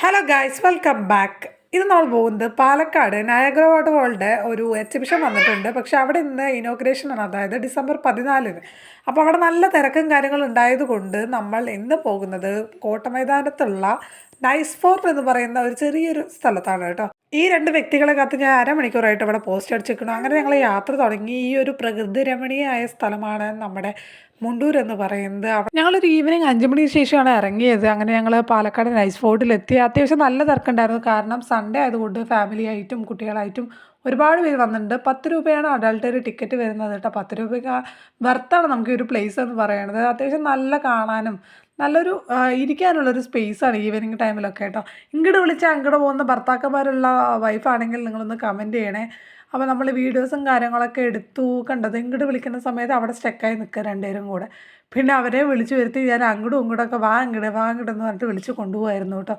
Hello guys, welcome back. ഇത് നമ്മൾ പോകുന്നത് പാലക്കാട് നയാഗ്ര വാട്ടർഫോളിൻ്റെ ഒരു എക്സിബിഷൻ വന്നിട്ടുണ്ട്. പക്ഷേ അവിടെ ഇന്ന് ഇനോഗ്രേഷനാണ്, അതായത് ഡിസംബർ 14. അപ്പോൾ അവിടെ നല്ല തിരക്കും കാര്യങ്ങളും ഉണ്ടായതുകൊണ്ട് നമ്മൾ ഇന്ന് പോകുന്നത് കോട്ടമൈതാനത്തുള്ള നൈസ് ഫോർട്ട് എന്ന് പറയുന്ന ഒരു ചെറിയൊരു സ്ഥലത്താണ് കേട്ടോ. ഈ രണ്ട് വ്യക്തികളെ കാത്ത് ഞാൻ അരമണിക്കൂറായിട്ട് ഇവിടെ പോസ്റ്റ് അടിച്ചിരിക്കണം. അങ്ങനെ ഞങ്ങൾ യാത്ര തുടങ്ങി. ഈ ഒരു പ്രകൃതി രമണീയമായ സ്ഥലമാണ് നമ്മുടെ മുണ്ടൂർ എന്ന് പറയുന്നത്. ഞങ്ങളൊരു ഈവനിങ് 5 മണിക്ക് ശേഷമാണ് ഇറങ്ങിയത്. അങ്ങനെ ഞങ്ങൾ പാലക്കാട് നൈസ് ഫോർട്ടിലെത്തി. അത്യാവശ്യം നല്ല തിരക്കുണ്ടായിരുന്നു, കാരണം സൺഡേ ആയതുകൊണ്ട് ഫാമിലി ആയിട്ടും കുട്ടികളായിട്ടും ഒരുപാട് പേര് വന്നിട്ടുണ്ട്. 10 രൂപയാണ് അഡൾട്ട് ഒരു ടിക്കറ്റ് വരുന്നത് കേട്ടോ. 10 രൂപയ്ക്ക് വർത്താണ് നമുക്ക് ഈ ഒരു പ്ലേസ് എന്ന് പറയുന്നത്. അത്യാവശ്യം നല്ല കാണാനും നല്ലൊരു ഇരിക്കാനുള്ളൊരു സ്പേസാണ് ഈവനിങ് ടൈമിലൊക്കെ കേട്ടോ. ഇങ്ങോട്ട് വിളിച്ചാൽ അങ്ങോട്ട് പോകുന്ന ഭർത്താക്കന്മാരുള്ള വൈഫാണെങ്കിൽ നിങ്ങളൊന്ന് കമൻറ്റ് ചെയ്യണേ. അപ്പോൾ നമ്മൾ വീഡിയോസും കാര്യങ്ങളൊക്കെ എടുത്തു കണ്ടത്. ഇങ്ങോട്ട് വിളിക്കുന്ന സമയത്ത് അവിടെ സ്റ്റക്കായി നിൽക്കുക രണ്ടുപേരും കൂടെ. പിന്നെ അവരെ വിളിച്ചു വരുത്തി ഞാൻ അങ്ങോട്ടും ഇങ്ങോട്ടൊക്കെ വാ ഇങ്ങോട്ട് എന്ന് പറഞ്ഞിട്ട് വിളിച്ച് കൊണ്ടുപോകായിരുന്നു കേട്ടോ.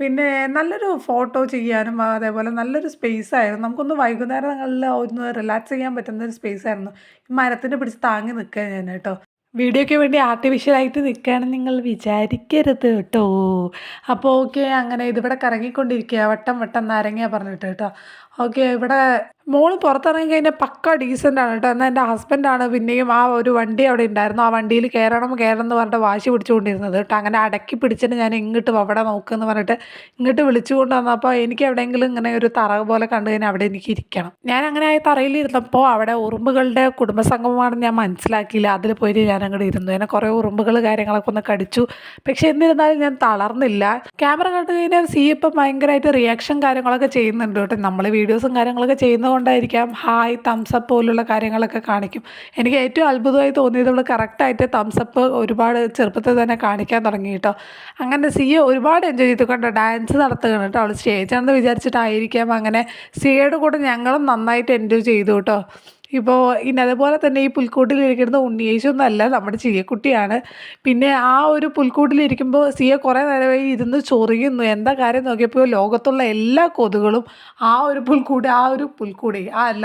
പിന്നെ നല്ലൊരു ഫോട്ടോ ചെയ്യാനും അതേപോലെ നല്ലൊരു സ്പേസായിരുന്നു. നമുക്കൊന്ന് വൈകുന്നേരങ്ങളിൽ ഒന്ന് റിലാക്സ് ചെയ്യാൻ പറ്റുന്ന ഒരു സ്പേസായിരുന്നു. മരത്തിന് പിടിച്ച് താങ്ങി നിൽക്കുക ഞാൻ കേട്ടോ. വീഡിയോയ്ക്ക് വേണ്ടി ആർട്ടിഫിഷ്യലായിട്ട് നിൽക്കുകയാണെന്ന് നിങ്ങൾ വിചാരിക്കരുത് കേട്ടോ. അപ്പോൾ ഓക്കെ, അങ്ങനെ ഇതിവിടെ കറങ്ങിക്കൊണ്ടിരിക്കുക വട്ടം വട്ടം നാരങ്ങ പറഞ്ഞിട്ട് കേട്ടോ. ഓക്കെ, ഇവിടെ മോള് പുറത്തിറങ്ങി കഴിഞ്ഞാൽ പക്ക ഡീസൻ്റ് ആണ് കേട്ടോ. എന്നാൽ എൻ്റെ ഹസ്ബൻഡാണ് പിന്നെയും ആ ഒരു വണ്ടി അവിടെ ഉണ്ടായിരുന്നു, ആ വണ്ടിയിൽ കയറണം എന്ന് പറഞ്ഞിട്ട് വാശി പിടിച്ചുകൊണ്ടിരുന്നത് കേട്ടോ. അങ്ങനെ അടക്കി പിടിച്ചിട്ട് ഞാൻ ഇങ്ങോട്ട് അവിടെ നോക്കുമെന്ന് പറഞ്ഞിട്ട് ഇങ്ങോട്ട് വിളിച്ചുകൊണ്ട് വന്നപ്പോൾ എനിക്ക് എവിടെയെങ്കിലും ഇങ്ങനെ ഒരു തറ പോലെ കണ്ടു കഴിഞ്ഞാൽ അവിടെ എനിക്ക് ഇരിക്കണം. ഞാൻ അങ്ങനെ ആ തറയിലിരുന്നപ്പോൾ അവിടെ ഉറുമ്പുകളുടെ കുടുംബസംഗമമാണെന്ന് ഞാൻ മനസ്സിലാക്കിയില്ല. അതിൽ പോയിട്ട് ഞാൻ അങ്ങോട്ട് ഇരുന്നു. എന്നെ കുറേ ഉറുമ്പുകൾ കാര്യങ്ങളൊക്കെ ഒന്ന് കടിച്ചു. പക്ഷെ എന്നിരുന്നാലും ഞാൻ തളർന്നില്ല. ക്യാമറ കണ്ടു കഴിഞ്ഞാൽ സി ഇപ്പം ഭയങ്കരമായിട്ട് റിയാക്ഷൻ കാര്യങ്ങളൊക്കെ ചെയ്യുന്നുണ്ട് കേട്ടോ. നമ്മൾ വീഡിയോസും കാര്യങ്ങളൊക്കെ ചെയ്യുന്നതുകൊണ്ടായിരിക്കാം ഹായ് തംസപ്പ് പോലുള്ള കാര്യങ്ങളൊക്കെ കാണിക്കും. എനിക്ക് ഏറ്റവും അത്ഭുതമായി തോന്നിയത് നമ്മൾ കറക്റ്റായിട്ട് തംസപ്പ് ഒരുപാട് ചെറുപ്പത്തിൽ തന്നെ കാണിക്കാൻ തുടങ്ങി കേട്ടോ. അങ്ങനെ സിയെ ഒരുപാട് എൻജോയ് ചെയ്തു കണ്ടോ. ഡാൻസ് നടത്തുകയാണ് കേട്ടോ. അവൾ സ്റ്റേജാണെന്ന് വിചാരിച്ചിട്ടായിരിക്കാം. അങ്ങനെ സിയുടെ കൂടെ ഞങ്ങളും നന്നായിട്ട് എൻജോയ് ചെയ്തു കേട്ടോ. ഇപ്പോൾ ഇനി അതുപോലെ തന്നെ ഈ പുൽക്കൂട്ടിലിരിക്കുന്നത് ഉണ്ണിയേശൊന്നുമല്ല, നമ്മുടെ ചിയക്കുട്ടിയാണ്. പിന്നെ ആ ഒരു പുൽക്കൂട്ടിലിരിക്കുമ്പോൾ സിയ കുറേ നേരമായി ഇരുന്ന് ചൊറിയുന്നു. എന്താ കാര്യം നോക്കിയപ്പോൾ ലോകത്തുള്ള എല്ലാ കൊതുകളും ആ ഒരു പുൽക്കൂടി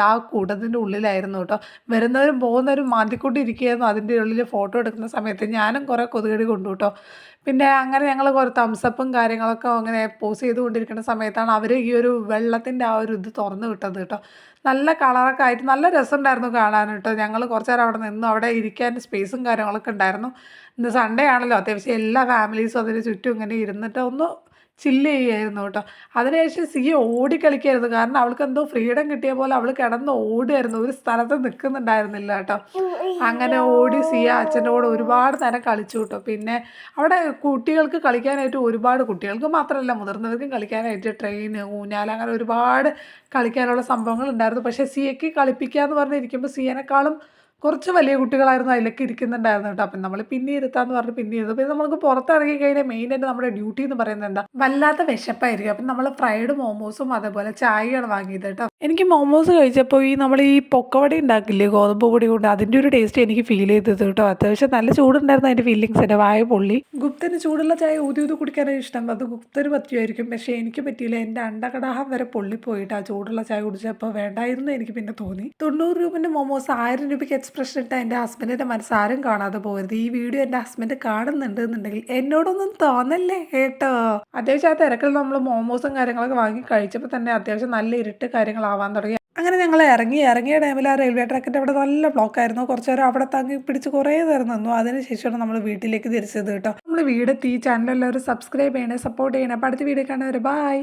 ആ കൂട്ടത്തിൻ്റെ ഉള്ളിലായിരുന്നു കേട്ടോ. വരുന്നവരും പോകുന്നവരും മാന്തിക്കൊണ്ടിരിക്കുകയായിരുന്നു. അതിൻ്റെ ഉള്ളിൽ ഫോട്ടോ എടുക്കുന്ന സമയത്ത് ഞാനും കുറേ കൊതുകടി കൊണ്ടു കേട്ടോ. പിന്നെ അങ്ങനെ ഞങ്ങൾ കുറേ തംസപ്പും കാര്യങ്ങളൊക്കെ അങ്ങനെ പോസ് ചെയ്തുകൊണ്ടിരിക്കുന്ന സമയത്താണ് അവർ ഈ ഒരു വെള്ളത്തിൻ്റെ ആ ഒരു ഇത് തുറന്ന് വിട്ടത് കേട്ടോ. നല്ല കളറൊക്കെ ആയിട്ട് നല്ല രസമുണ്ടായിരുന്നു കാണാൻ കേട്ടോ. ഞങ്ങൾ കുറച്ച് നേരം അവിടെ നിന്നു. അവിടെ ഇരിക്കാൻ സ്പേസും കാര്യങ്ങളൊക്കെ ഉണ്ടായിരുന്നു. ഇന്ന് സൺഡേ ആണല്ലോ, അത്യാവശ്യം എല്ലാ ഫാമിലീസും അതിന് ചുറ്റും ഇങ്ങനെ ഇരുന്നിട്ട് ഒന്ന് ചില്ല് ചെയ്യായിരുന്നു കേട്ടോ. അതിനുശേഷം സിയ ഓടിക്കളിക്കായിരുന്നു, കാരണം അവൾക്ക് എന്തോ ഫ്രീഡം കിട്ടിയ പോലെ അവൾ കിടന്ന് ഓടുമായിരുന്നു, ഒരു സ്ഥലത്ത് നിൽക്കുന്നുണ്ടായിരുന്നില്ല കേട്ടോ. അങ്ങനെ ഓടി സിയ അച്ഛൻ്റെ കൂടെ ഒരുപാട് നേരം കളിച്ചു കേട്ടോ. പിന്നെ അവിടെ കുട്ടികൾക്ക് കളിക്കാനായിട്ട് ഒരുപാട്, കുട്ടികൾക്ക് മാത്രമല്ല മുതിർന്നവർക്കും കളിക്കാനായിട്ട് ട്രെയിൻ, ഊഞ്ഞാൽ, അങ്ങനെ ഒരുപാട് കളിക്കാനുള്ള സംഭവങ്ങൾ ഉണ്ടായിരുന്നു. പക്ഷേ സിയയ്ക്ക് കളിപ്പിക്കുക എന്ന് പറഞ്ഞിരിക്കുമ്പോൾ സിയനേക്കാളും കുറച്ച് വലിയ കുട്ടികളായിരുന്നു അതിലൊക്കെ ഇരിക്കുന്നുണ്ടായിരുന്നു കേട്ടോ. അപ്പം നമ്മൾ പിന്നെ ഇരുത്താന്ന് പറഞ്ഞ് പിന്നെ ഇരുത്തും. പിന്നെ നമുക്ക് പുറത്തിറങ്ങി കഴിഞ്ഞാൽ മെയിനായിട്ട് നമ്മുടെ ഡ്യൂട്ടി എന്ന് പറയുന്നത് എന്താ, വല്ലാത്ത വിശപ്പായിരിക്കും. അപ്പം നമ്മൾ ഫ്രൈഡ് മോമോസും അതേപോലെ ചായയാണ് വാങ്ങിയത് കേട്ടോ. എനിക്ക് മോമോസ് കഴിച്ചപ്പോൾ നമ്മൾ ഈ പൊക്കവട ഉണ്ടാക്കില്ലേ ഗോതമ്പ് പൊടി കൊണ്ട്, അതിൻ്റെ ഒരു ടേസ്റ്റ് എനിക്ക് ഫീൽ ചെയ്തത് കേട്ടോ. അത്യാവശ്യം നല്ല ചൂടുണ്ടായിരുന്നു അതിൻ്റെ ഫീലിങ്സ്. എൻ്റെ വായ പൊള്ളി. ഗുപ്തന് ചൂടുള്ള ചായ ഊതി കുടിക്കാനാണ് ഇഷ്ടം. അത് ഗുപ്തന് പറ്റുമായിരിക്കും, പക്ഷേ എനിക്ക് പറ്റിയില്ല. എൻ്റെ അണ്ടകടാഹം വരെ പൊള്ളിപ്പോയിട്ട് ആ ചൂടുള്ള ചായ കുടിച്ചപ്പോൾ വേണ്ടായിരുന്നു എനിക്ക് പിന്നെ തോന്നി. 90 രൂപൻ്റെ മോമോസ് 1000 രൂപയ്ക്ക് എക്സ്പ്രഷൻ ഇട്ട എൻ്റെ ഹസ്ബൻഡിൻ്റെ മനസ്സാരും കാണാതെ പോകരുത്. ഈ വീഡിയോ എൻ്റെ ഹസ്ബൻഡ് കാണുന്നുണ്ട് എന്നുണ്ടെങ്കിൽ എന്നോടൊന്നും തോന്നല്ലേ കേട്ടോ. അത്യാവശ്യം ആ തിരക്കിൽ നമ്മൾ മോമോസും കാര്യങ്ങളൊക്കെ വാങ്ങി കഴിച്ചപ്പോൾ തന്നെ അത്യാവശ്യം നല്ല ഇരുട്ട് കാര്യങ്ങളാവാൻ തുടങ്ങി. അങ്ങനെ ഞങ്ങൾ ഇറങ്ങിയ ടൈമിൽ ആ റെയിൽവേ ട്രാക്കിൻ്റെ അവിടെ നല്ല ബ്ലോക്കായിരുന്നു. കുറച്ച് നേരം അവിടെ തങ്ങി പിടിച്ച് കുറേ നേരം നിന്നു. അതിനുശേഷമാണ് നമ്മൾ വീട്ടിലേക്ക് തിരിച്ചത് കേട്ടോ. നമ്മൾ വീടെത്തി. ചാനൽ എല്ലാവരും സബ്സ്ക്രൈബ് ചെയ്യണേ, സപ്പോർട്ട് ചെയ്യണേ. അപ്പോൾ അടുത്ത വീഡിയോ കാണുന്നവരെ ബൈ.